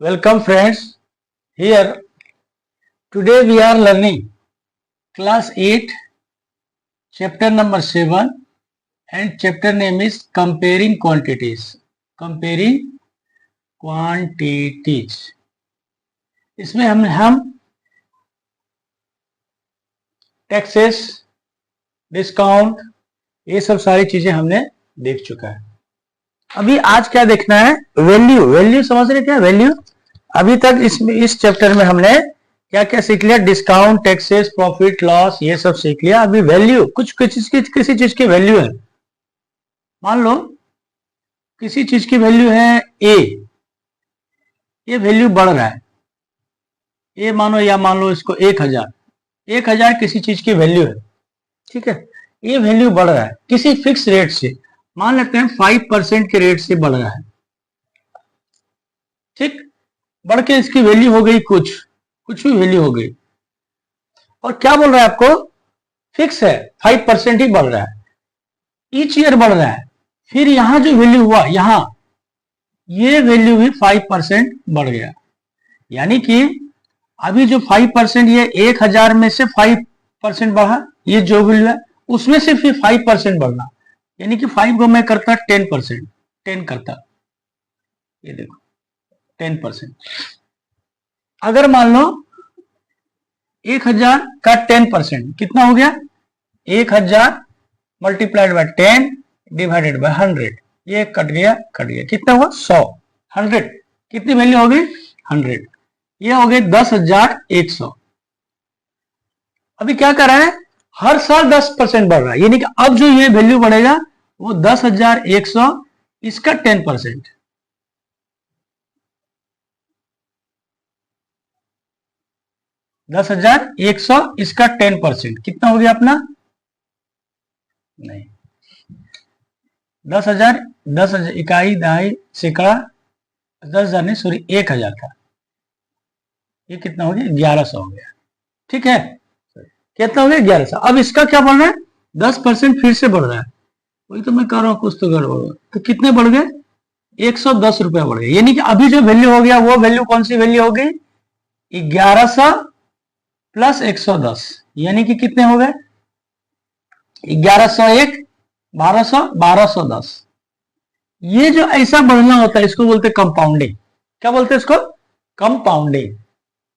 Welcome friends. Here today we are learning class 8 chapter number 7 and chapter name is comparing quantities. Comparing quantities. इसमें हम taxes, discount, ये सब सारी चीजें हमने देख चुका है। अभी आज क्या देखना है? वैल्यू समझ रहे क्या? वैल्यू अभी तक इस चैप्टर में हमने क्या क्या सीख लिया? डिस्काउंट, टैक्सेस, प्रॉफिट, लॉस, ये सब सीख लिया। अभी वैल्यू, किसी चीज की वैल्यू है। मान लो किसी चीज की वैल्यू है ए, ये वैल्यू बढ़ रहा है। ए मानो या मान लो इसको 1000 किसी चीज की वैल्यू है, ठीक है। ये वैल्यू बढ़ रहा है किसी फिक्स रेट से, मान लेते हैं 5% के रेट से बढ़ रहा है, ठीक। बढ़ के इसकी वैल्यू हो गई कुछ भी वैल्यू हो गई, और क्या बोल रहा है आपको? फिक्स है, 5% ही बढ़ रहा है, ईच ईयर बढ़ रहा है। फिर यहां जो वैल्यू हुआ, यहां ये वैल्यू भी 5% बढ़ गया। यानी कि अभी जो 5%, ये 1000 में से 5% बढ़ा, ये जो वैल्यू है उसमें से फिर 5% बढ़ना, यानी कि 5 को मैं करता 10%, 10 करता, ये देखो 10%। अगर मान लो 1000 का 10% कितना हो गया? 1000 मल्टीप्लाइड बाय 10 डिवाइडेड बाय 100, ये कट गया, कितना हुआ? 100। 100 कितनी वैल्यू हो गई? 100। ये हो गए 10,100। अभी क्या कर रहा है? हर साल 10% बढ़ रहा है, यानी कि अब जो ये वैल्यू बढ़ेगा वो 10,100, इसका 10%। दस 10,100 इसका 10% कितना हो गया अपना? नहीं, 10,000 इकाई, दहाई, सैकड़ा, 10,000 नहीं, सॉरी 1,000 था, ये कितना हो गया? 1100 हो गया, ठीक है। कितना हो गया? 1100। अब इसका क्या बढ़ रहा है? 10% फिर से बढ़ रहा है, वही तो मैं कह रहा हूं, कुछ तो गड़बड़। तो कितने बढ़ गए? 110 रुपया बढ़ गए। यानी कि अभी जो वैल्यू हो गया वो वैल्यू कौन सी वैल्यू हो गई? 1100 प्लस 110, यानी कि कितने हो गए? 1101, 1200, 1210। ये जो ऐसा बढ़ना होता है इसको बोलते कंपाउंडिंग। क्या बोलते हैं इसको? कंपाउंडिंग,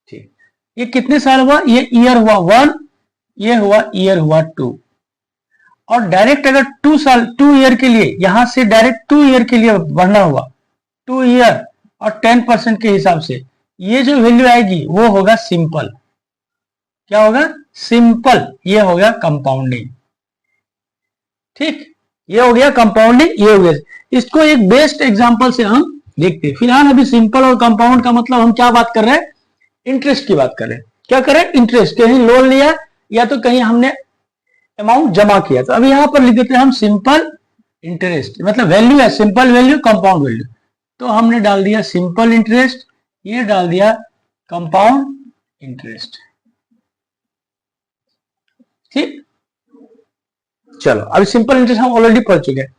ठीक। ये कितने साल हुआ? ये ईयर हुआ 1, ये हुआ ईयर हुआ 2। और डायरेक्ट अगर 2 ईयर के लिए, यहां से डायरेक्ट 2 ईयर के लिए बढ़ना हुआ, 2 ईयर और 10% के हिसाब से, ये जो वैल्यू आएगी वो होगा सिंपल। क्या होगा? सिंपल। ये हो गया कंपाउंडिंग, ठीक। ये हो गया कंपाउंडिंग, ये हो गया। इसको एक बेस्ट एग्जांपल से हम देखते हैं। फिलहाल अभी सिंपल और कंपाउंड का मतलब हम क्या बात कर रहे हैं? इंटरेस्ट की बात कर रहे हैं। क्या कर रहे हैं? इंटरेस्ट। कहीं लोन लिया या तो कहीं हमने अमाउंट जमा किया, तो अभी यहां पर लिख देते हैं हम सिंपल इंटरेस्ट, मतलब वैल्यू है सिंपल वैल्यू, कंपाउंड वैल्यू। तो हमने डाल दिया सिंपल इंटरेस्ट, ये डाल दिया कंपाउंड इंटरेस्ट, ठीक। चलो, अभी सिंपल इंटरेस्ट हम ऑलरेडी पढ़ चुके हैं।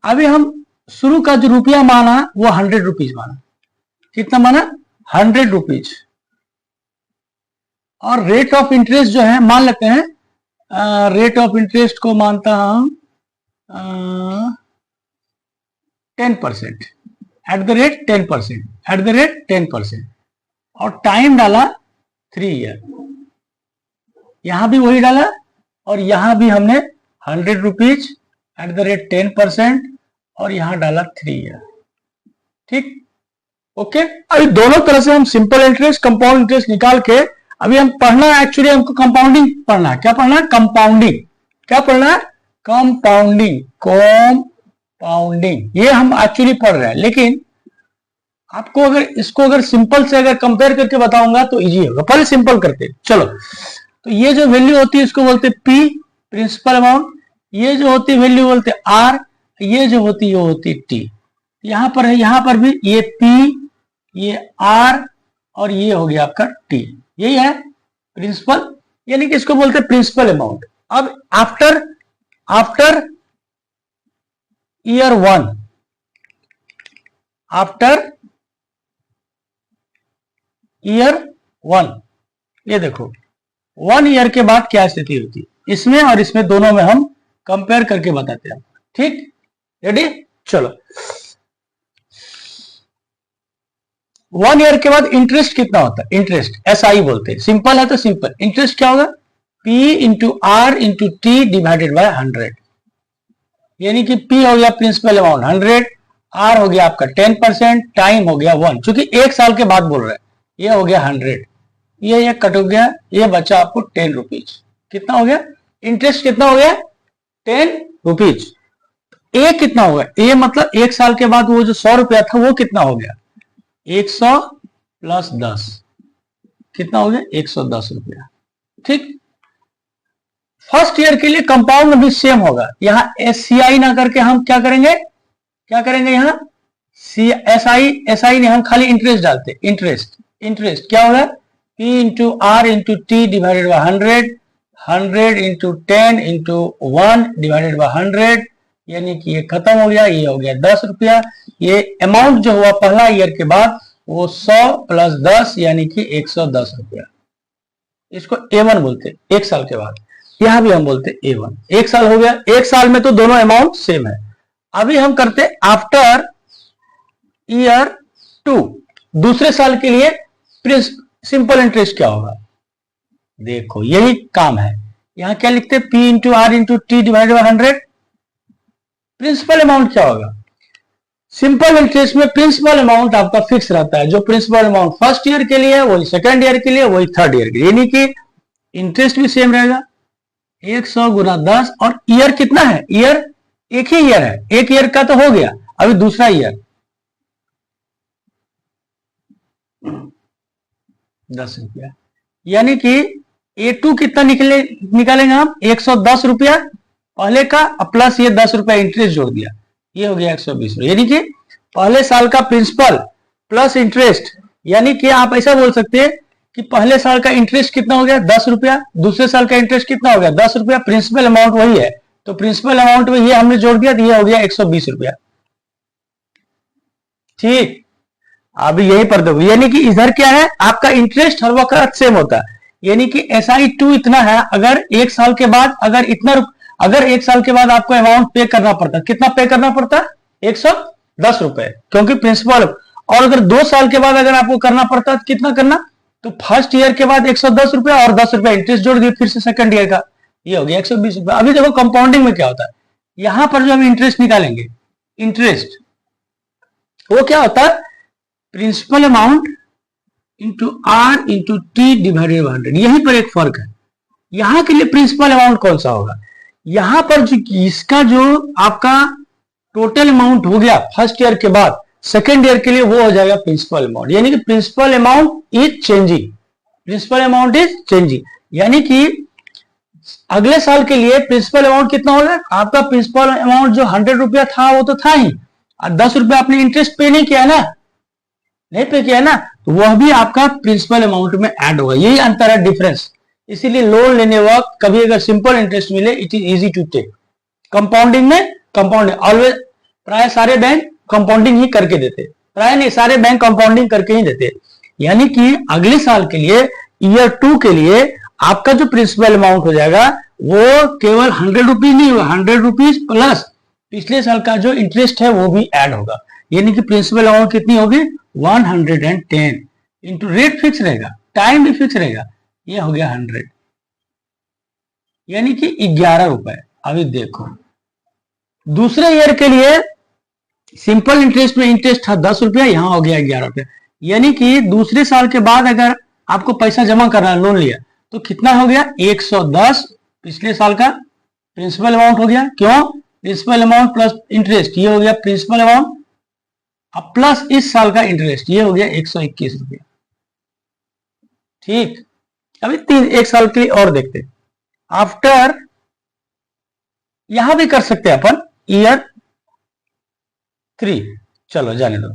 अभी हम शुरू का जो रुपया माना वो 100 रुपीज माना। कितना माना? 100 रुपीज। और रेट ऑफ इंटरेस्ट जो है, मान लेते हैं रेट ऑफ इंटरेस्ट को मानता हम 10%, at the rate 10%, at the rate 10%, और टाइम डाला 3 ईयर। यहां भी वही डाला, और यहां भी हमने 100 रुपीज एट द रेट 10%, और यहां डाला 3 ईयर, ठीक। ओके, अभी दोनों तरह से हम सिंपल इंटरेस्ट, कंपाउंड इंटरेस्ट निकाल के अभी हम पढ़ना है। एक्चुअली हमको कंपाउंडिंग पढ़ना है। क्या पढ़ना है? कंपाउंडिंग। क्या पढ़ना है? कंपाउंडिंग, कंपाउंडिंग, ये हम एक्चुअली पढ़ रहे हैं। लेकिन आपको अगर इसको अगर सिंपल से अगर कंपेयर करके बताऊंगा तो इजी होगा। पहले सिंपल करते, चलो। तो ये जो वैल्यू होती है इसको बोलते पी, प्रिंसिपल अमाउंट। ये जो होती है वैल्यू बोलते आर, ये जो होती है वो होती टी। यहां पर है, यहां पर भी ये पी, ये आर, और ये हो गया आपका टी। यही है प्रिंसिपल, यानी कि इसको बोलते हैं प्रिंसिपल अमाउंट। अब आफ्टर ईयर 1, आफ्टर ईयर 1, ये देखो 1 ईयर के बाद क्या स्थिति होती है, इसमें और इसमें दोनों में हम कंपेयर करके बताते हैं। ठीक, रेडी, चलो 1 ईयर के बाद इंटरेस्ट कितना होता है, इंटरेस्ट SI बोलते हैं, सिंपल है तो सिंपल, इंटरेस्ट क्या होगा P into R into T divided by 100, यानी कि P हो गया प्रिंसिपल अमाउंट 100, R हो गया आपका 10%, टाइम हो गया 1, चूंकि 1 साल के बाद बोल रहे हैं, ये हो गया 100, ये कट हो गया, ये बचा आपको 10 रुपीज, कितना हो गया इंटरेस्ट, कितना हो गया 10 रुपीज। ए कितना होगा, ए मतलब 1 साल के बाद वो जो 100 रुपया था वो कितना हो गया 100 प्लस 10, कितना हो गया 110 रुपया। ठीक, फर्स्ट ईयर के लिए कंपाउंड भी सेम होगा, यहां SCI ना करके हम क्या करेंगे यहां SI ने हम खाली इंटरेस्ट डालते, इंटरेस्ट क्या होगा P into R into T divided by 100 into 10 into 1 divided by 100, यानी कि ये खत्म हो गया, ये हो गया 10 रुपया। ये अमाउंट जो हुआ पहला ईयर के बाद वो 100 प्लस 10 यानी कि 110 रुपया, इसको A1 बोलते, 1 साल के बाद, यहां भी हम बोलते A1। 1 साल हो गया, 1 साल में तो दोनों अमाउंट सेम है। अभी हम करते आफ्टर ईयर 2, दूसरे साल के लिए सिंपल इंटरेस्ट क्या होगा, देखो यही काम है, यहां क्या लिखते हैं P into R into T divided by 100, principal amount क्या होगा, सिंपल इंटरेस्ट में प्रिंसिपल अमाउंट आपका फिक्स रहता है, जो प्रिंसिपल अमाउंट फर्स्ट ईयर के लिए वही सेकंड ईयर के लिए वही थर्ड ईयर के लिए, यानी कि इंटरेस्ट भी सेम रहेगा 100 गुना 10, और ईयर कितना है, ईयर एक ही ईयर है, एक ईयर का तो हो गया, अभी दूसरा ईयर 10 रुपया, यानी कि A2 कितना निकालेंगे हम 110 रुपया पहले का प्लस ये 10 रुपया इंटरेस्ट जोड़ दिया, ये हो गया 120 रुपया, यानी कि पहले साल का प्रिंसिपल प्लस इंटरेस्ट, यानी कि आप ऐसा बोल सकते हैं कि पहले साल का इंटरेस्ट कितना हो गया 10 रुपया, दूसरे साल का इंटरेस्ट कितना हो गया 10 रुपया, प्रिंसिपल अमाउंट वही है, तो प्रिंसिपल अमाउंट में ये हमने जोड़ दिया, तो ये हो गया 120 रुपया। ठीक, अभी यही पर देखो, यानी कि इधर क्या है आपका इंटरेस्ट हर वक्त सेम होता है, यानी कि SI2 इतना है, अगर 1 साल के बाद अगर 1 साल के बाद आपको अमाउंट पे करना पड़ता, कितना पे करना पड़ता 110 रुपए, क्योंकि प्रिंसिपल, और अगर 2 साल के बाद अगर आपको करना पड़ता तो कितना करना, तो फर्स्ट ईयर के बाद 110 रुपया और 10 रुपया इंटरेस्ट जोड़ दिए फिर से सेकंड ईयर का, ये हो गया 120 रुपया। अभी देखो कंपाउंडिंग में क्या होता है, यहां पर जो हम इंटरेस्ट निकालेंगे, इंटरेस्ट वो क्या होता है principal amount into R into T divided by 100, यहीं पर एक फर्क है, यहां के लिए प्रिंसिपल अमाउंट कौन सा होगा, यहां पर जो इसका जो आपका टोटल अमाउंट हो गया फर्स्ट ईयर के बाद सेकेंड ईयर के लिए वो हो जाएगा प्रिंसिपल अमाउंट, यानी कि प्रिंसिपल अमाउंट इज चेंजिंग, यानी कि अगले साल के लिए प्रिंसिपल अमाउंट कितना होगा, आपका प्रिंसिपल अमाउंट जो 100 रुपया था वो तो था ही, और 10 रुपया आपने इंटरेस्ट पे नहीं किया ना, तो वह भी आपका प्रिंसिपल अमाउंट में ऐड होगा, यही अंतर है, डिफरेंस। इसीलिए लोन लेने वक्त कभी अगर सिंपल इंटरेस्ट मिले it is easy to take, compounding में ऑलवेज, प्राय सारे बैंक कंपाउंडिंग ही करके देते, प्राय नहीं सारे बैंक कंपाउंडिंग करके ही देते, यानी कि अगले साल के लिए ईयर 2 के लिए आपका जो प्रिंसिपल अमाउंट हो जाएगा वो केवल 100 रुपीज नहीं होगा, 100 रुपीज प्लस पिछले साल का जो इंटरेस्ट है वो भी ऐड होगा, यानी कि प्रिंसिपल अमाउंट कितनी होगी 110 इंटू रेट फिक्स रहेगा, टाइम भी फिक्स रहेगा, ये हो गया 100, यानी कि 11 रुपए। अभी देखो दूसरे ईयर के लिए सिंपल इंटरेस्ट में इंटरेस्ट था 10 रुपया, यहां हो गया 11 रुपया, यानी कि दूसरे साल के बाद अगर आपको पैसा जमा करना लोन लिया तो कितना हो गया 110 पिछले साल का प्रिंसिपल अमाउंट हो गया, क्यों प्रिंसिपल अमाउंट प्लस इंटरेस्ट, ये हो गया प्रिंसिपल अमाउंट अब प्लस इस साल का इंटरेस्ट, ये हो गया 121 रुपया। ठीक, अभी 1 साल के लिए और देखते, आफ्टर यहां भी कर सकते हैं अपन ईयर 3, चलो जाने दो,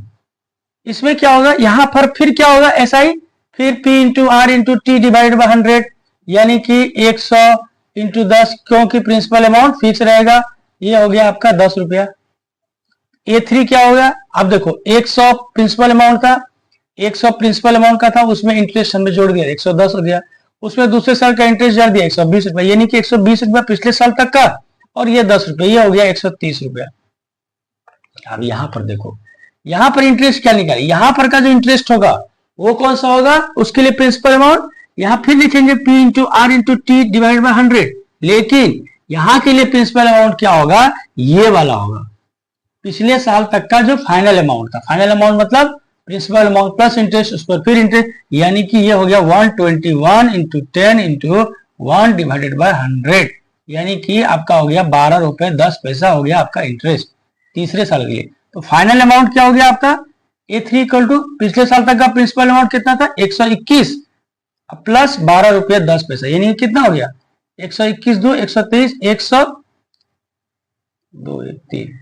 इसमें क्या होगा यहां पर फिर क्या होगा SI, फिर P into R into T divide by 100, यानी कि 100 इंटू 10, क्योंकि प्रिंसिपल अमाउंट फिक्स रहेगा, ये हो गया आपका 10 रुपया। A3 क्या होगा, अब देखो 100 प्रिंसिपल अमाउंट था, 100 प्रिंसिपल अमाउंट का था, उसमें इंटरेस्ट हमने जोड़ दिया 110 हो गया, उसमें दूसरे साल का इंटरेस्ट जोड़ दिया 120 रुपया, यानी कि 120 रुपया पिछले साल तक का और ये 10 रुपये, ये हो गया 130 रुपया। अब यहां पर देखो, यहां पर इंटरेस्ट क्या निकाले, यहां पर का जो इंटरेस्ट होगा वो कौन सा होगा, उसके लिए प्रिंसिपल अमाउंट यहां फिर लिखेंगे P into R into T divide by 100, लेकिन यहां के लिए प्रिंसिपल अमाउंट क्या होगा, ये वाला होगा, पिछले साल तक का जो फाइनल अमाउंट था। फाइनल अमाउंट मतलब प्रिंसिपल अमाउंट प्लस इंटरेस्ट, उस पर फिर इंटरेस्ट, यानी कि ये हो गया 121 इंटू 10 इंटू 1 डिवाइडेड बाय 100, यानी कि आपका हो गया 12 रुपए 10 पैसा हो गया आपका इंटरेस्ट तीसरे साल के लिए। तो फाइनल अमाउंट क्या हो गया आपका, A3 इक्वल टू पिछले साल तक का प्रिंसिपल अमाउंट कितना था 121 प्लस 12 रुपये 10 पैसा, यानी कितना हो गया 121 2 123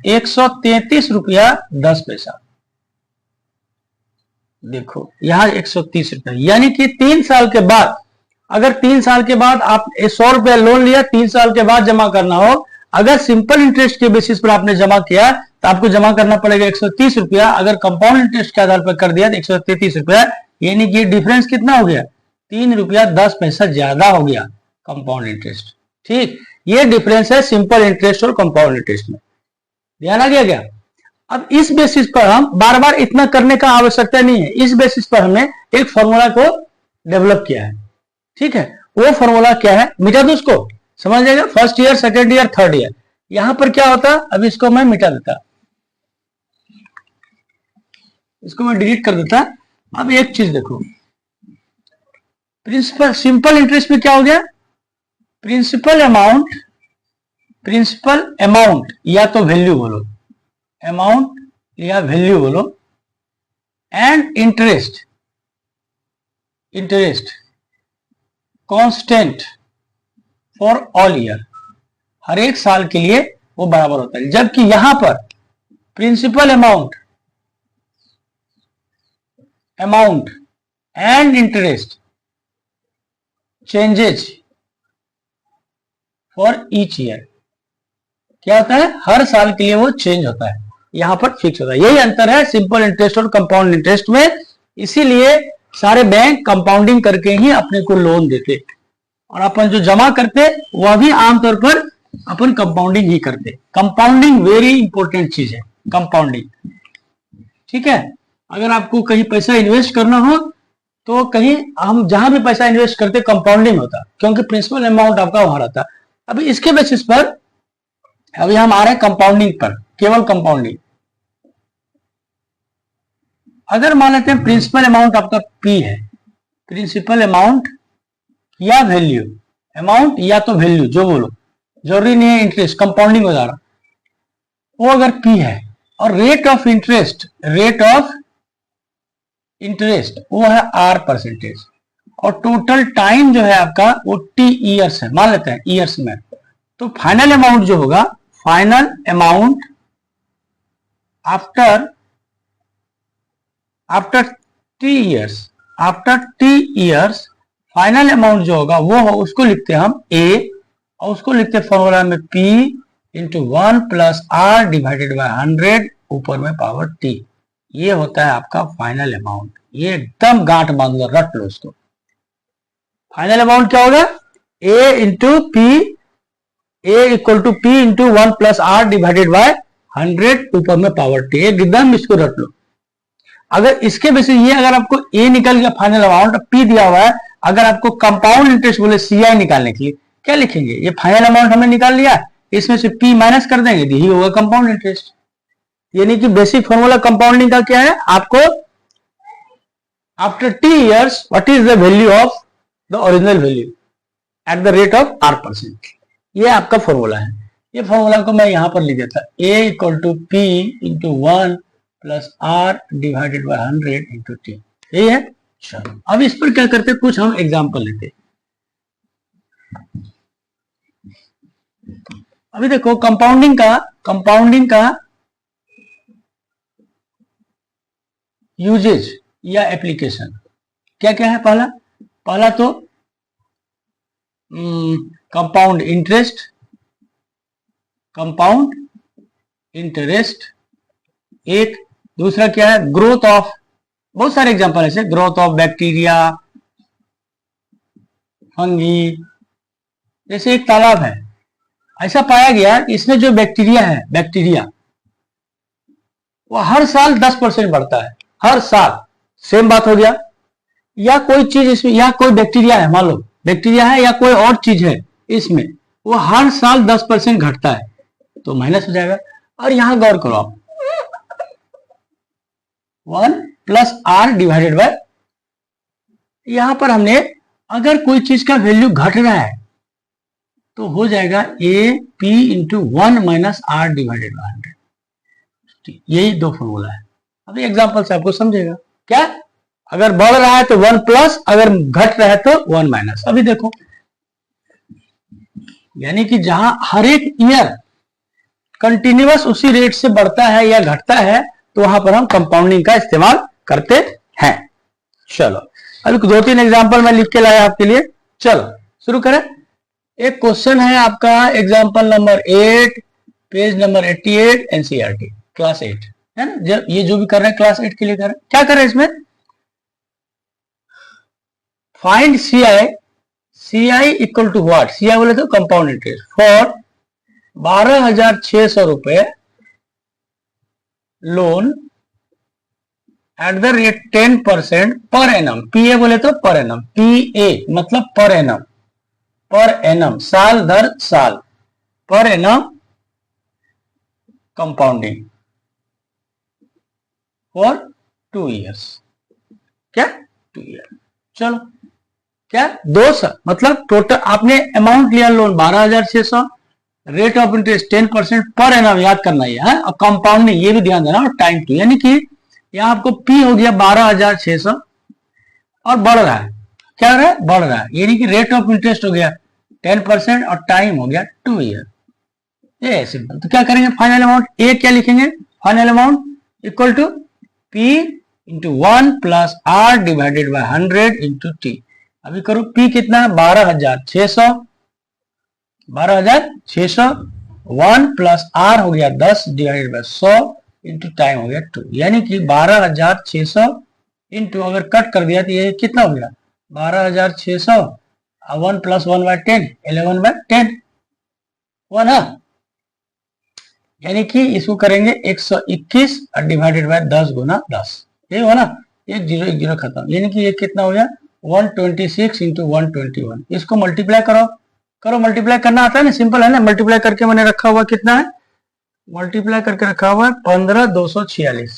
133 रुपया 10 पैसा। देखो यहां 130 रुपया, यानी कि 3 साल के बाद, अगर 3 साल के बाद आप 100 रुपया लोन लिया, 3 साल के बाद जमा करना हो, अगर सिंपल इंटरेस्ट के बेसिस पर आपने जमा किया तो आपको जमा करना पड़ेगा 130 रुपया, अगर कंपाउंड इंटरेस्ट के आधार पर कर दिया तो 133 रुपया, यानी कि डिफरेंस कितना हो गया 3 रुपया 10 पैसा ज्यादा हो गया कंपाउंड इंटरेस्ट। ठीक, ये डिफरेंस है सिंपल इंटरेस्ट और कंपाउंड इंटरेस्ट में, ध्यान आ गया क्या। अब इस बेसिस पर हम बार बार इतना करने का आवश्यकता नहीं है, इस बेसिस पर हमने एक फॉर्मूला को डेवलप किया है। ठीक है, वो फॉर्मूला क्या है, मिटा दो उसको, समझ जाएगा, first year second year third year. यहां पर क्या होता, अब इसको मैं मिटा देता, इसको मैं डिलीट कर देता। अब एक चीज देखो, प्रिंसिपल सिंपल इंटरेस्ट में क्या हो गया, प्रिंसिपल अमाउंट या तो वैल्यू बोलो, अमाउंट या वैल्यू बोलो, and interest constant for all year, हर एक साल के लिए वो बराबर होता है। जबकि यहां पर principal amount and interest changes for each year, क्या होता है, हर साल के लिए वो चेंज होता है, यहां पर फिक्स होता है। यही अंतर है सिंपल इंटरेस्ट और कंपाउंड इंटरेस्ट में, इसीलिए सारे बैंक कंपाउंडिंग करके ही अपने को लोन देते, और अपन जो जमा करते वह भी आमतौर पर अपन कंपाउंडिंग ही करते। कंपाउंडिंग वेरी इंपॉर्टेंट चीज है, कंपाउंडिंग। ठीक है, अगर आपको कहीं पैसा इन्वेस्ट करना हो तो कहीं हम जहां भी पैसा इन्वेस्ट करते कंपाउंडिंग होता, क्योंकि प्रिंसिपल अमाउंट आपका वहां रहता। अभी इसके बेसिस पर अभी हम आ रहे हैं कंपाउंडिंग पर, केवल कंपाउंडिंग। अगर मान लेते हैं प्रिंसिपल अमाउंट आपका P है, प्रिंसिपल अमाउंट या वैल्यू, अमाउंट या तो वैल्यू जो बोलो, जरूरी नहीं है इंटरेस्ट, कंपाउंडिंग हो जा रहा, वो अगर P है और रेट ऑफ इंटरेस्ट वो है R%, और टोटल टाइम जो है आपका वो T ईयर्स है, मान लेते हैं ईयर्स में, तो फाइनल अमाउंट जो होगा, final amount after T years final amount जो होगा वो उसको लिखते हैं हम A, और उसको लिखते हैं फॉर्मूला में P into 1 plus R divided by 100 ऊपर में पावर T, ये होता है आपका फाइनल अमाउंट। ये एकदम गांठ बांध लो, रट लो उसको। फाइनल अमाउंट क्या होगा, A into P, A equal to P into 1 plus R divided by 100 ऊपर में पावर T, एकदम इसको रट लो। अगर इसके बेसिस ये, अगर आपको A निकल गया फाइनल अमाउंट, P दिया हुआ है, अगर आपको कंपाउंड इंटरेस्ट बोले CI निकालने के लिए क्या लिखेंगे, ये फाइनल अमाउंट हमने निकाल लिया, इसमें से P माइनस कर देंगे, यही होगा कंपाउंड इंटरेस्ट। यानी कि बेसिक फॉर्मूला कंपाउंडिंग का क्या है, आपको after T years what is the value of the original value at the rate of R%, ये आपका फॉर्मूला है। ये फॉर्मूला को मैं यहां पर लिख देता, A equal to P into 1 plus R divided by 100 into T, यही है। चलो अब इस पर क्या करते, कुछ हम एग्जांपल लेते। अभी देखो कंपाउंडिंग का यूजेज या एप्लीकेशन क्या क्या है। पहला तो कंपाउंड इंटरेस्ट, एक दूसरा क्या है, ग्रोथ ऑफ बहुत सारे एग्जांपल ऐसे, ग्रोथ ऑफ बैक्टीरिया, फंगी। जैसे एक तालाब है, ऐसा पाया गया कि इसमें जो बैक्टीरिया है, बैक्टीरिया वो हर साल 10% बढ़ता है, हर साल। सेम बात हो गया। या कोई चीज इसमें, या कोई बैक्टीरिया है, मान लो बैक्टीरिया है या कोई और चीज है इसमें, वो हर साल 10% घटता है, तो माइनस हो जाएगा। और यहां गौर करो आप, 1 प्लस आर डिवाइडेड बाय, यहां पर हमने अगर कोई चीज का वैल्यू घट रहा है तो हो जाएगा A P into 1 minus R divided by 100। यही दो फॉर्मूला है। अभी एग्जांपल से आपको समझेगा। क्या, अगर बढ़ रहा है तो 1 प्लस, अगर घट रहा है तो 1 माइनस। अभी देखो, यानी कि जहां हर एक ईयर कंटिन्यूअस उसी रेट से बढ़ता है या घटता है, तो वहां पर हम कंपाउंडिंग का इस्तेमाल करते हैं। चलो अभी 2-3 एग्जांपल मैं लिख के लाया आपके लिए। चलो शुरू करें। एक क्वेश्चन है आपका, example number 8, page number 88, NCERT class 8 है ना। जब ये जो भी कर रहे हैं क्लास 8 के लिए कर रहे हैं, क्या कर रहे हैं इसमें, find CI, CI equal to what, CI बोले तो कंपाउंड इंटरेस्ट फॉर 12,600 रुपए loan at the rate 10% per annum. पीए बोले तो पर एनम, पीए मतलब पर एनम, पर एनम साल दर साल, per annum compounding for 2 years. क्या 2 ईयर। चलो क्या 2 साल, मतलब टोटल आपने अमाउंट लिया loan 12,600, rate of interest 10% per annum, याद करना है। और कंपाउंडिंग ये भी ध्यान देना, और टाइम 2, यानी कि यहां आपको पी हो गया 12,600 और बढ़ रहा है। क्या हो रहा है, बढ़ रहा है, यानी कि रेट ऑफ इंटरेस्ट हो गया 10% और टाइम हो गया 2 ईयर। ये सिंपल। तो क्या करेंगे, फाइनल अमाउंट ए क्या लिखेंगे, final amount equal to P into 1 plus R divided by 100 into T. अभी करो, पी कितना, 12,600, 12,600, 1 प्लस आर हो गया 10 डिवाइडेड बाय 100 इंटू टाइम हो गया 2, यानी कि 12,600 इंटू, अगर कट कर दिया तो ये कितना हो गया, 12,600, 1 प्लस 1 बाय 10, 11 बाय 10 हुआ ना। यानी कि इसको करेंगे 121 और डिवाइडेड बाय 10 गुना 10, ये हुआ ना, 1 0 1 0 खत्म, यानी कि ये कितना हो गया 126 इंटू 121। इसको मल्टीप्लाई करो, करो मल्टीप्लाई करना आता है ना, सिंपल है ना। मल्टीप्लाई करके मैंने रखा हुआ कितना है, मल्टीप्लाई करके रखा हुआ है 15,246,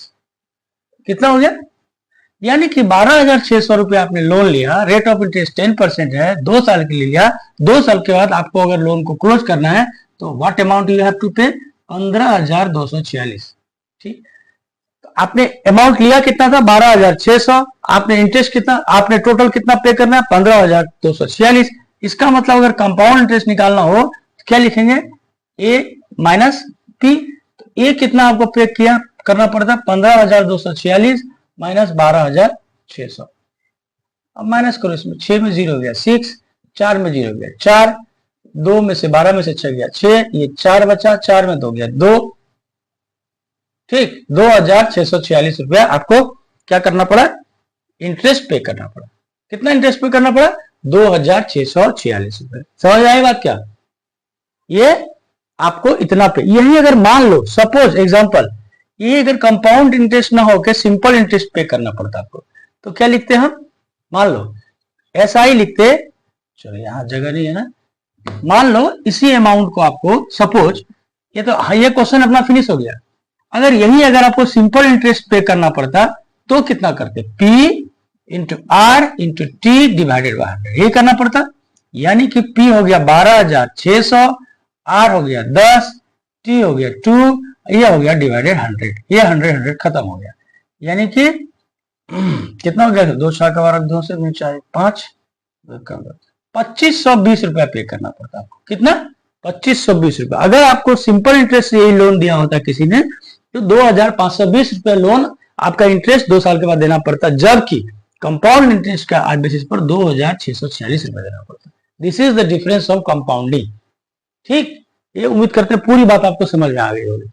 कितना हो गया, यानी कि 12,600 रुपए आपने लोन लिया, रेट ऑफ इंटरेस्ट 10% है, 2 साल के लिए लिया। 2 साल के बाद आपको अगर लोन को क्लोज करना है तो what amount you have to pay, 15,246। ठीक, तो आपने अमाउंट लिया कितना था, 12,600, आपने इंटरेस्ट कितना, आपने टोटल कितना पे करना है, 15,246। इसका मतलब अगर कंपाउंड इंटरेस्ट निकालना हो तो क्या लिखेंगे, ए माइनस पी। तो ए कितना आपको पे किया करना पड़ता है, 15,246 माइनस 12,600। अब माइनस करो, इसमें 6 में 0 हो गया 6, 4 में 0 हो गया 4, 2 में से 12 में से 6 गया 6, ये 4 बचा, 4 में 2 गया 2। ठीक, 2,646 रुपया आपको क्या करना पड़ा, इंटरेस्ट पे करना पड़ा। कितना इंटरेस्ट पे करना पड़ा, 2,646 रुपए। समझ आई बात क्या, ये आपको इतना पे। यही अगर मान लो सपोज एग्जांपल, ये अगर कंपाउंड इंटरेस्ट ना होकर सिंपल इंटरेस्ट पे करना पड़ता आपको, तो क्या लिखते हम, मान लो ऐसा ही लिखते, चलो यहां जगह नहीं है ना, मान लो इसी अमाउंट को आपको, सपोज ये तो ये क्वेश्चन अपना फिनिश हो गया। अगर यही अगर आपको सिंपल इंटरेस्ट पे करना पड़ता तो कितना करते, P into R into T divided by 100, ये करना पड़ता। यानी कि P हो गया 12,600, आर हो गया 10, टी हो गया 2, ये हो गया डिवाइडेड 100, ये 100 खत्म हो गया। यानी कि कितना हो गया, 2 4 का 2 से 5, 2520 रुपया पे करना पड़ता आपको। कितना, 2520 रुपया। अगर आपको सिंपल इंटरेस्ट से यही लोन दिया होता किसी ने तो 2,520 रुपया लोन आपका इंटरेस्ट 2 साल के बाद देना पड़ता, जबकि कंपाउंड इंटरेस्ट का आज बेसिस पर 2,646 रुपया देना पड़ता। This is the difference of compounding. ठीक, ये उम्मीद करते हैं पूरी बात आपको समझ में आ गई होगी।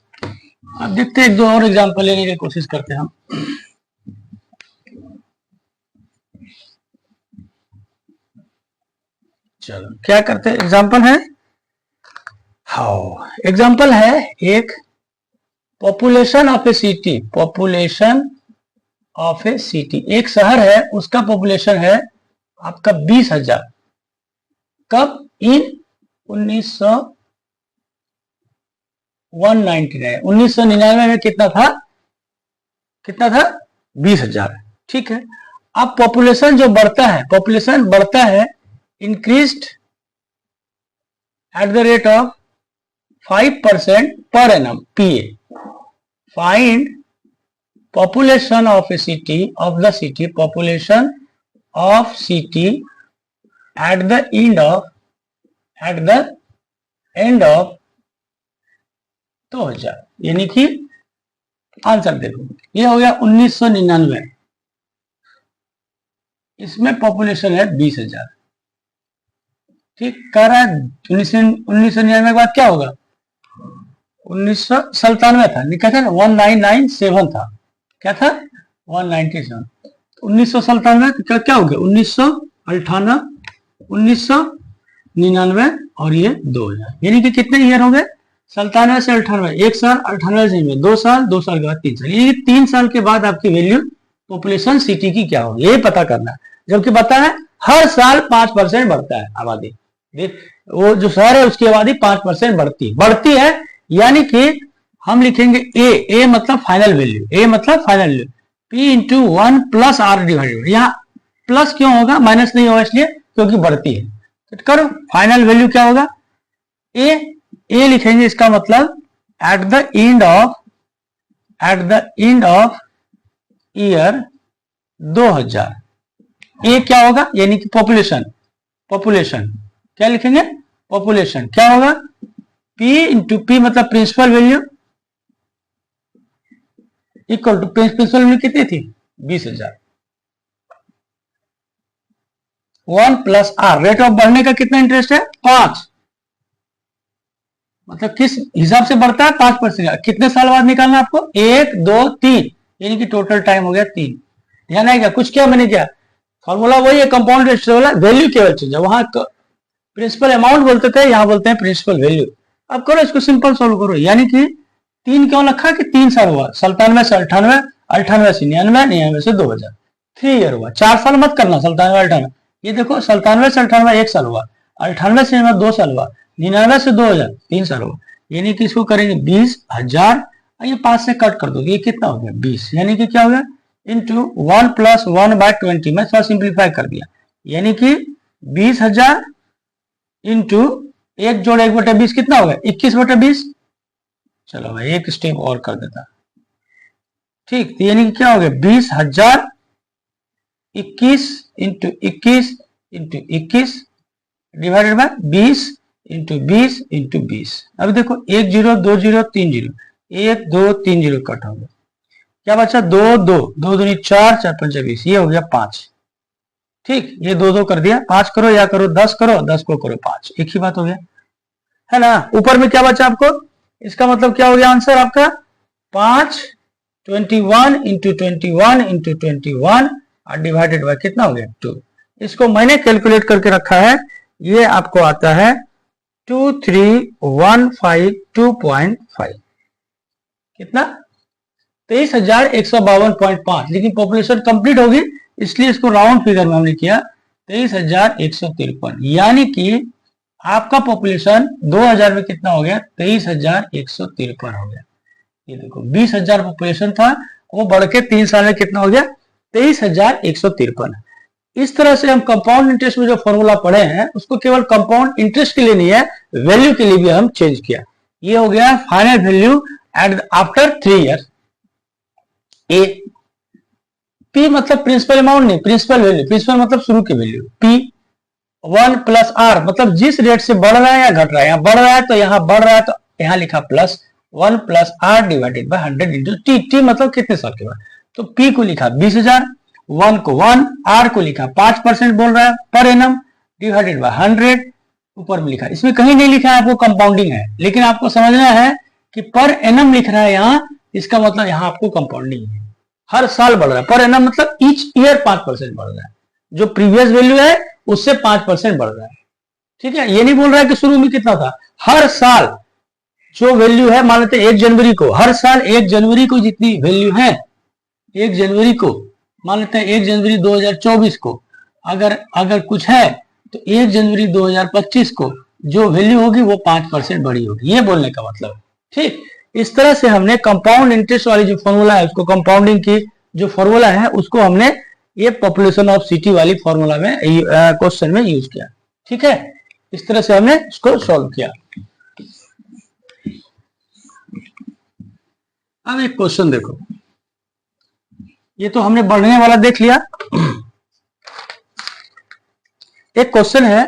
अब देखते हैं 1-2 और एग्जांपल लेने की कोशिश करते हैं हम। चलो क्या करते हैं, एग्जाम्पल है, हाउ एग्जाम्पल है एक population of A city, population of A city, एक शहर है उसका पॉपुलेशन है आपका 20,000, कब, इन 1999 में कितना था, 20,000, ठीक है। अब पॉपुलेशन जो बढ़ता है, पॉपुलेशन बढ़ता है, increased at the rate of 5% per annum, PA, find population of a city, of the city, population of city at the end of 2000, यानी कि आंसर देखो, ये हो गया 1999, इसमें पॉपुलेशन है 20,000, ठीक, कह रहा है 1999 के बाद क्या होगा, 1997 था, लिखा था ना 1997 था, क्या था 197, 1997 क्या हो गया 1998, 1999 और ये 2000, यानी कि कितने ईयर हो गए, 97 से 98, 1 साल, 98 से 2 साल, 2 साल के बाद 3 साल, ये 3 साल के बाद आपकी वैल्यू पॉपुलेशन सिटी की क्या होगी ये पता करना है। जबकि पता है हर साल 5% बढ़ता है आबादी, देख वो जो शहर है उसकी आबादी 5% बढ़ती है, यानी कि हम लिखेंगे ए मतलब फाइनल वैल्यू, ए मतलब final value, P into 1 plus R divided, यहाँ प्लस क्यों होगा, माइनस नहीं होगा इसलिए क्योंकि बढ़ती है, तो करो फाइनल वैल्यू क्या होगा, ए लिखेंगे, इसका मतलब at the end of year 2000, ए क्या होगा, यानी कि पॉपुलेशन क्या लिखेंगे, पॉपुलेशन क्या होगा, P इंटू P मतलब principal value, equal to principal value कितनी थी 20,000, 1 प्लस आर, रेट ऑफ बढ़ने का कितना इंटरेस्ट है 5, मतलब किस हिसाब से बढ़ता है 5%, कितने साल बाद निकालना आपको 1 2 3, यानी कि टोटल टाइम हो गया 3, ध्यान आएगा कुछ क्या मैंने क्या, फॉर्मूला वही है, कंपाउंड इंटरेस्ट वाला, वैल्यू केवल चेंज है, वहां प्रिंसिपल अमाउंट बोलते थे, यहां बोलते हैं प्रिंसिपल वैल्यू। अब करो इसको सिंपल सोल्व करो, यानी कि 3 क्यों रखा कि 3 साल हुआ, 97 से 98, 98 से 99, 99 से 2000, 3 ईयर हुआ, 4 साल मत करना, 97 98, ये देखो 97 से 98 1 साल हुआ, 98 से 99 2 साल हुआ, 99 से 2000 3 साल हुआ, यानी कि इसको करेंगे 20,000, ये 5 से कट कर दो, ये कितना हो गया 20, यानी कि क्या हो गया इंटू 1 प्लस 1/20, मैं थोड़ा सिंप्लीफाई कर दिया, यानी कि 20,000 इंटू 1 जोड़ 1/20 कितना होगा 21/20, चलो मैं एक स्टेप और कर देता, ठीक, तो यानी कि क्या हो गया 20,000 21 into 21 into 21 divided by 20 into 20 into 20, अब देखो 1 0 2 0 3 0, 1 2 3 0 कट हो गया, क्या बचा 2 2 2 दूनी 4 4 5 20, ये हो गया 5, ठीक, ये 2 2 कर दिया, 5 करो या करो 10 करो, 10 को करो 5, एक ही बात हो गया है ना। ऊपर में क्या बचा आपको, इसका मतलब क्या हो गया आंसर आपका 5 21 इंटू 21 इंटू 21 और डिवाइडेड बाय कितना हो गया 2, इसको मैंने कैलकुलेट करके रखा है, ये आपको आता है 23,152.5, कितना 23,152.5, लेकिन पॉपुलेशन कंप्लीट होगी इसलिए इसको राउंड फिगर में हमने किया 23,153, यानी कि आपका पॉपुलेशन 2000 में कितना हो गया 23,153 हो गया, ये देखो 20,000 पॉपुलेशन था, वो बढ़ के 3 साल में कितना हो गया 23,153। इस तरह से हम कंपाउंड इंटरेस्ट में जो फॉर्मूला पढ़े हैं उसको केवल कंपाउंड इंटरेस्ट के लिए नहीं है, वैल्यू के लिए भी हम चेंज किया, ये हो गया final value at after 3 year. A P मतलब प्रिंसिपल अमाउंट नहीं, प्रिंसिपल वैल्यू, प्रिंसिपल मतलब शुरू की वैल्यू, पी 1 प्लस आर मतलब जिस रेट से बढ़ रहा है या घट रहा है, यहाँ बढ़ रहा है तो यहाँ बढ़ रहा है तो यहाँ लिखा plus 1 plus R divided by 100 into T, T मतलब कितने साल के बाद, तो पी को लिखा 20,000, 1 को 1, आर को लिखा 5% बोल रहा है पर एनम डिवाइडेड बाय 100, ऊपर में लिखा, इसमें कहीं नहीं लिखा है आपको कंपाउंडिंग है, लेकिन आपको समझना है कि पर एनम लिख रहा है यहाँ, इसका मतलब यहाँ आपको कंपाउंडिंग है, हर साल बढ़ रहा है, पर एनम मतलब ईच ईयर 5% बढ़ रहा है, जो प्रीवियस वैल्यू है उससे 5% बढ़ रहा है, ठीक है, ये नहीं बोल रहा है कि शुरू में कितना था, हर साल जो वैल्यू है, मान लेते हैं 1 जनवरी को, हर साल 1 जनवरी को जितनी वैल्यू है, 1 जनवरी को मान लेते हैं 1 जनवरी 2024 को अगर कुछ है तो 1 जनवरी 2025 को जो वैल्यू होगी वो 5% बड़ी होगी, ये बोलने का मतलब। ठीक, इस तरह से हमने कंपाउंड इंटरेस्ट वाली जो फॉर्मूला है उसको, कंपाउंडिंग की जो फॉर्मूला है उसको हमने ये पॉपुलेशन ऑफ सिटी वाली फॉर्मूला में क्वेश्चन में यूज किया। ठीक है, इस तरह से हमने इसको सॉल्व किया। अब एक क्वेश्चन देखो, ये तो हमने बढ़ने वाला देख लिया। एक क्वेश्चन है,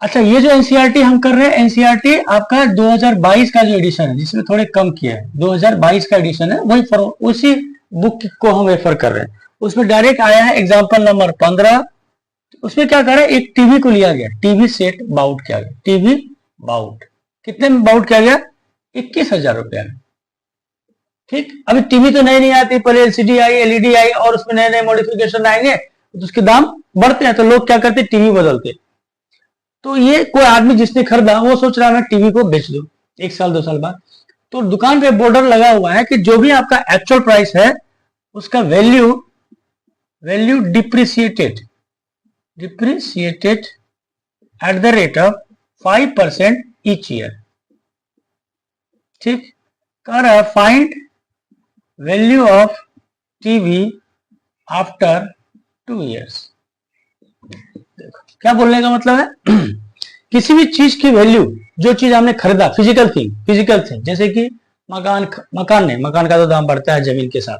अच्छा ये जो एनसीईआरटी हम कर रहे हैं, एनसीईआरटी आपका 2022 का जो एडिशन है, जिसमें थोड़े कम किया है, 2022 का एडिशन है, वही उसी बुक को हम रेफर कर रहे हैं। उसमें डायरेक्ट आया है एग्जांपल नंबर 15। उसमें क्या कर रहा है, एक टीवी को लिया गया, टीवी सेट बाउट किया गया, टीवी बाउट कितने में बाउट किया गया, 21,000 रुपया में। ठीक, अभी टीवी तो नई नहीं आती, पहले एलसीडी आई, एलईडी आई और उसमें नए नए मॉडिफिकेशन आएंगे तो उसके दाम बढ़ते हैं, तो लोग क्या करते, टीवी बदलते। तो ये कोई आदमी जिसने खरीदा वो सोच रहा है मैं टीवी को बेच दूं 1 साल 2 साल बाद, तो दुकान पे बॉर्डर लगा हुआ है कि जो भी आपका एक्चुअल प्राइस है उसका value depreciated at the rate of 5% each year. ठीक, कह रहा है find value of TV after 2 years। देखो क्या बोलने का मतलब है, किसी भी चीज की वैल्यू, जो चीज हमने खरीदा, फिजिकल थिंग, जैसे कि मकान का तो दाम बढ़ता है जमीन के साथ।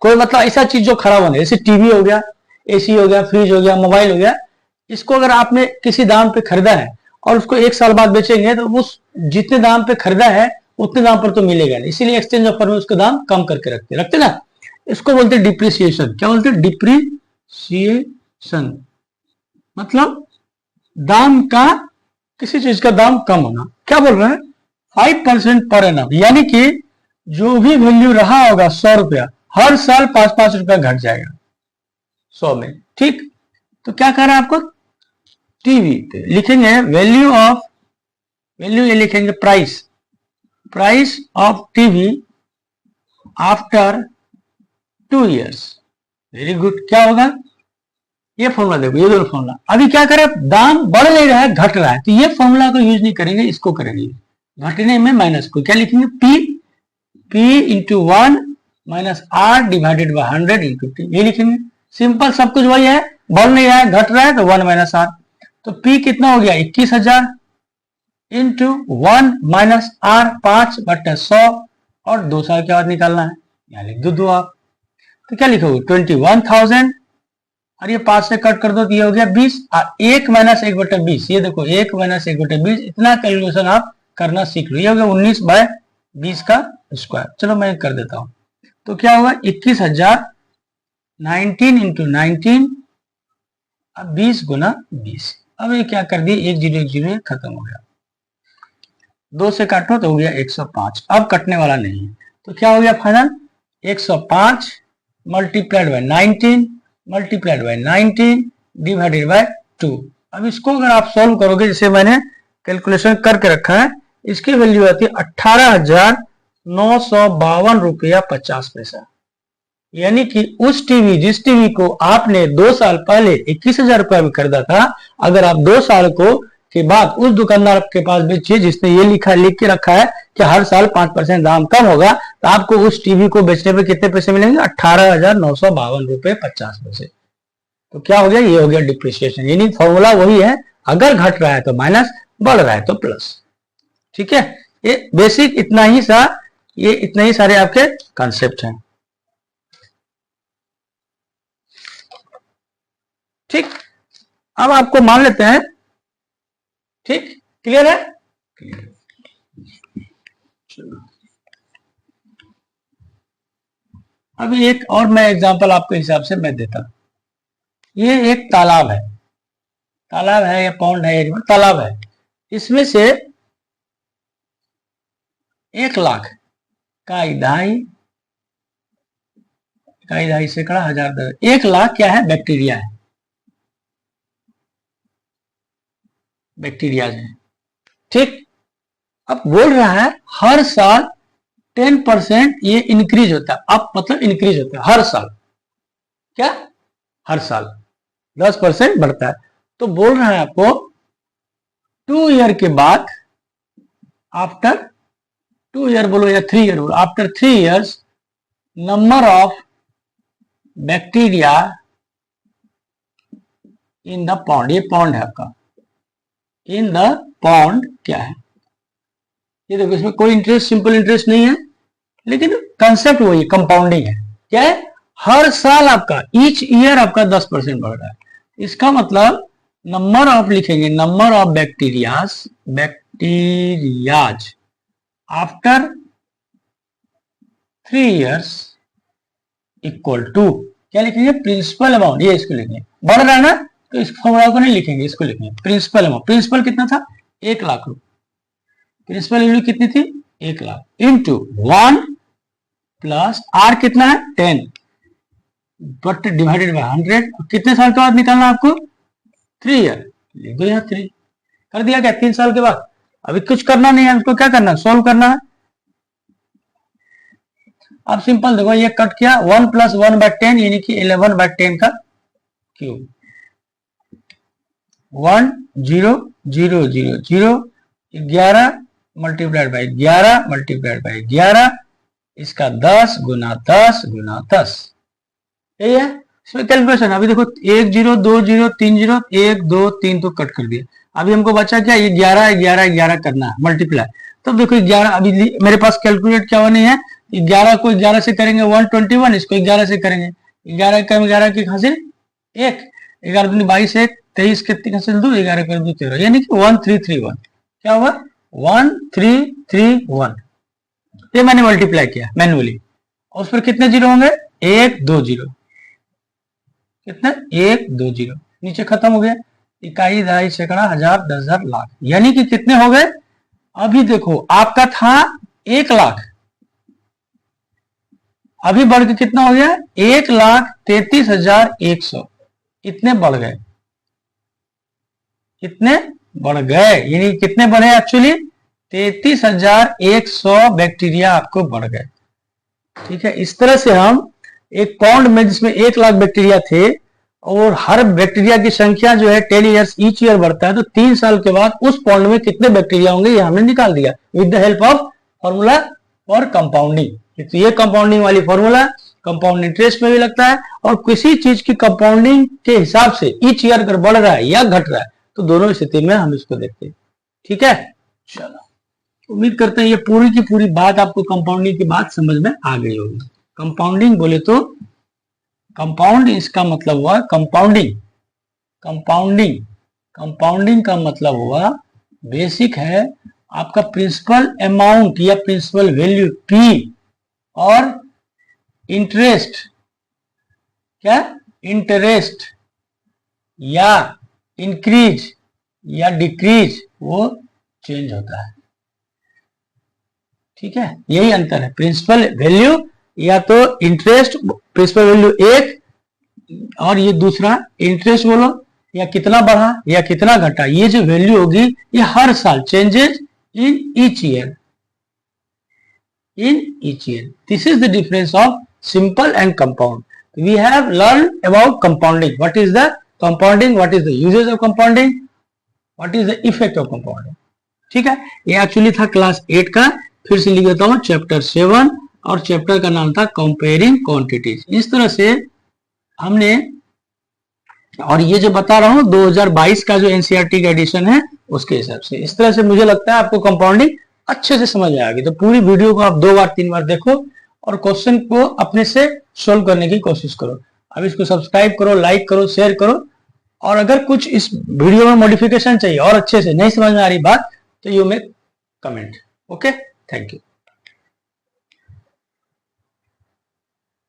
कोई मतलब ऐसा चीज जो खड़ा होने, जैसे टीवी हो गया, एसी हो गया, फ्रिज हो गया, मोबाइल हो गया, इसको अगर आपने किसी दाम पे खरीदा है और उसको 1 साल बाद बेचेंगे तो उस जितने दाम पे खरीदा है उतने दाम पर तो मिलेगा नहीं, इसीलिए एक्सचेंज ऑफर में उसका दाम कम करके रखते ना। इसको बोलते हैं डिप्रिसिएशन। क्या बोलते हैं, डिप्रिसिएशन, मतलब दाम का, किसी चीज का दाम कम होना। क्या बोल रहे हैं, 5% पर एनम, यानी कि जो भी वैल्यू रहा होगा 100 रुपया, हर साल 5-5 रुपया घट जाएगा 100 में। ठीक, तो क्या कह रहा है आपको, टीवी लिखेंगे वैल्यू ये लिखेंगे price of TV after 2 years। Very good, क्या होगा, ये फॉर्मूला देखो, ये दोनों फॉर्मूला। अभी क्या करें, दाम बढ़ नहीं रहा है, घट रहा है, तो ये फॉर्मूला को यूज नहीं करेंगे, इसको करेंगे घटने में माइनस को। क्या लिखेंगे, P into 1 minus R divided by 100 into T, ये लिखेंगे। सिंपल, सब कुछ वही है, बढ़ नहीं रहा है, घट रहा है, तो 1 माइनस R। तो P कितना हो गया, 21,000 इंटू 1 माइनस R 5/100, और 2 साल के बाद निकालना है, यहाँ लिख दो आप। तो क्या लिखोगे, 21,000, और ये 5 से कट कर दो तो ये हो गया 20, और 1 माइनस 1/20, ये देखो 1 माइनस 1/20, इतना कैलकुलेशन आप करना सीख लो। ये हो गया 19/20 का स्क्वायर। चलो मैं कर देता हूं, तो क्या होगा, 21,000 19 इंटू 19, अब 20 गुना 20। अब ये क्या कर दिए, 1 0 खत्म हो गया, 2 से काटो तो हो गया 105। अब कटने वाला नहीं है, तो क्या हो गया final, 105 multiplied by 19 divided by 2। अब इसको अगर आप सॉल्व करोगे, जैसे मैंने कैलकुलेशन करके रखा है, इसकी वैल्यू आती है 18,952 रुपया 50 पैसा। यानी कि जिस टीवी को आपने 2 साल पहले 21,000 रुपया में खरीदा था, अगर आप 2 साल के बाद उस दुकानदार के पास बेचिए जिसने ये लिख के रखा है कि हर साल 5% दाम कम होगा, तो आपको उस टीवी को बेचने पे कितने पैसे मिलेंगे, 18,952 रुपए 50 पैसे। तो क्या हो गया, ये हो गया डिप्रिसिएशन। यानी फॉर्मूला वही है, अगर घट रहा है तो माइनस, बढ़ रहा है तो प्लस। ठीक है, ये बेसिक इतना ही सारे आपके कॉन्सेप्ट हैं। ठीक, अब आपको मान लेते हैं, ठीक, क्लियर है, अभी एक और मैं एग्जांपल आपके हिसाब से मैं देता हूं। ये एक तालाब है या पॉन्ड है, तालाब है, इसमें से 1 लाख का इकाई सैकड़ा हजार 1 लाख क्या है, बैक्टीरिया है। बैक्टीरियाज हैं। ठीक, अब बोल रहा है हर साल 10% ये इंक्रीज होता है, अब मतलब इंक्रीज होता है हर साल, क्या हर साल 10% बढ़ता है। तो बोल रहा है आपको 2 ईयर के बाद, आफ्टर 2 ईयर बोलो या 3 ईयर बोलो, after 3 years number of bacteria in the pond, ये पॉन्ड है आपका, इन द पॉन्ड क्या है, ये देखो इसमें कोई इंटरेस्ट, सिंपल इंटरेस्ट नहीं है, लेकिन कंसेप्ट वही कंपाउंडिंग है। क्या है, हर साल आपका ईच ईयर आपका 10% बढ़ रहा है। इसका मतलब नंबर ऑफ लिखेंगे, number of bacterias after 3 years equal to, क्या लिखेंगे, प्रिंसिपल अमाउंट, ये इसको लिखेंगे, बढ़ रहा है ना तो इस फॉर्मूला को नहीं लिखेंगे, इसको लिखेंगे प्रिंसिपल अमाउंट। प्रिंसिपल कितना था, 1 लाख रुपए, प्रिंसिपल वैल्यू कितनी थी, 1 लाख, इंटू 1 प्लस आर कितना है 10 बट डिवाइडेड बाय 100। कितने साल के बाद निकालना आपको, 3 ईयर, लिख दो यहाँ 3 कर दिया क्या, 3 साल के बाद। अभी कुछ करना नहीं है, उसको क्या करना है, सोल्व करना है। अब सिंपल देखो, ये कट किया, 1 प्लस 1/10 यानी कि 11/10 का cube, 1 0 0 0 0, 11 multiplied by 11 multiplied by 11, इसका 10 गुना 10 गुना 10, यही है इसमें कैलकुलेशन। अभी देखो 1 0 2 0 3 0, 1 2 3 तो कट कर दिया, अभी हमको बचा क्या, ये 11 11 11 करना है मल्टीप्लाई। तब देखो 11, अभी मेरे पास कैलकुलेट क्या हुआ नहीं है, 11 को 11 से करेंगे 121, इसको 11 से करेंगे 11 का 11 की हासिल 1, 11 दूनी 22, 1 23 के 3 हासिल 2, 11 कर 2 13, यानी कि 1331, क्या हुआ 1331। ये मैंने मल्टीप्लाई किया मैन्युअली, और उस पर कितने जीरो होंगे, 1 2 0, कितना 1 2 0, नीचे खत्म हो गया, इकाई दहाई सैकड़ा हजार 10,000 लाख, यानी कि कितने हो गए। अभी देखो आपका था 1 लाख, अभी बढ़ के कितना हो गया, 1,33,100, इतने बढ़ गए, कितने बढ़ गए, यानी कितने बढ़े एक्चुअली 33,100 बैक्टीरिया आपको बढ़ गए। ठीक है, इस तरह से हम एक पॉन्ड में जिसमें 1 लाख बैक्टीरिया थे, और हर बैक्टीरिया की संख्या जो है 10 ईयर्स ईच ईयर बढ़ता है, तो 3 साल के बाद उस पॉन्ड में कितने बैक्टीरिया होंगे ये हमने निकाल दिया with the help of formula for compounding. तो ये कंपाउंडिंग वाली फॉर्मूला कंपाउंड इंटरेस्ट में भी लगता है, और किसी चीज की कंपाउंडिंग के हिसाब से ईच ईयर अगर बढ़ रहा है या घट रहा है तो दोनों स्थिति में हम इसको देखते हैं। ठीक है, चलो उम्मीद करते हैं ये पूरी की पूरी बात आपको कंपाउंडिंग की बात समझ में आ गई होगी। कंपाउंडिंग बोले तो कंपाउंड, इसका मतलब हुआ कंपाउंडिंग, कंपाउंडिंग, कंपाउंडिंग का मतलब हुआ बेसिक है आपका प्रिंसिपल अमाउंट या प्रिंसिपल वैल्यू पी, और इंटरेस्ट, क्या इंटरेस्ट या इंक्रीज या डिक्रीज वो चेंज होता है। ठीक है, यही अंतर है, प्रिंसिपल वैल्यू या तो इंटरेस्ट, प्रिंसिपल वैल्यू 1 और ये दूसरा इंटरेस्ट बोलो, या कितना बढ़ा या कितना घटा, ये जो वैल्यू होगी ये हर साल changes in each year, in each year. This is the difference of simple and compound. We have learned about compounding. What is the compounding? What is the uses of compounding? What is the effect of compounding? ठीक है, ये actually था class 8 का। फिर से लिख देता हूँ चैप्टर 7, और चैप्टर का नाम था कंपेयरिंग क्वांटिटीज। इस तरह से हमने, और ये जो बता रहा हूँ 2022 का जो एनसीईआरटी का एडिशन है उसके हिसाब से, इस तरह से मुझे लगता है आपको कंपाउंडिंग अच्छे से समझ में आ गई। तो पूरी वीडियो को आप 2 बार 3 बार देखो और क्वेश्चन को अपने से सोल्व करने की कोशिश करो। अब इसको सब्सक्राइब करो, लाइक करो, शेयर करो, और अगर कुछ इस वीडियो में मॉडिफिकेशन चाहिए और अच्छे से नहीं समझ में आ रही बात तो you make comment. Okay, thank you.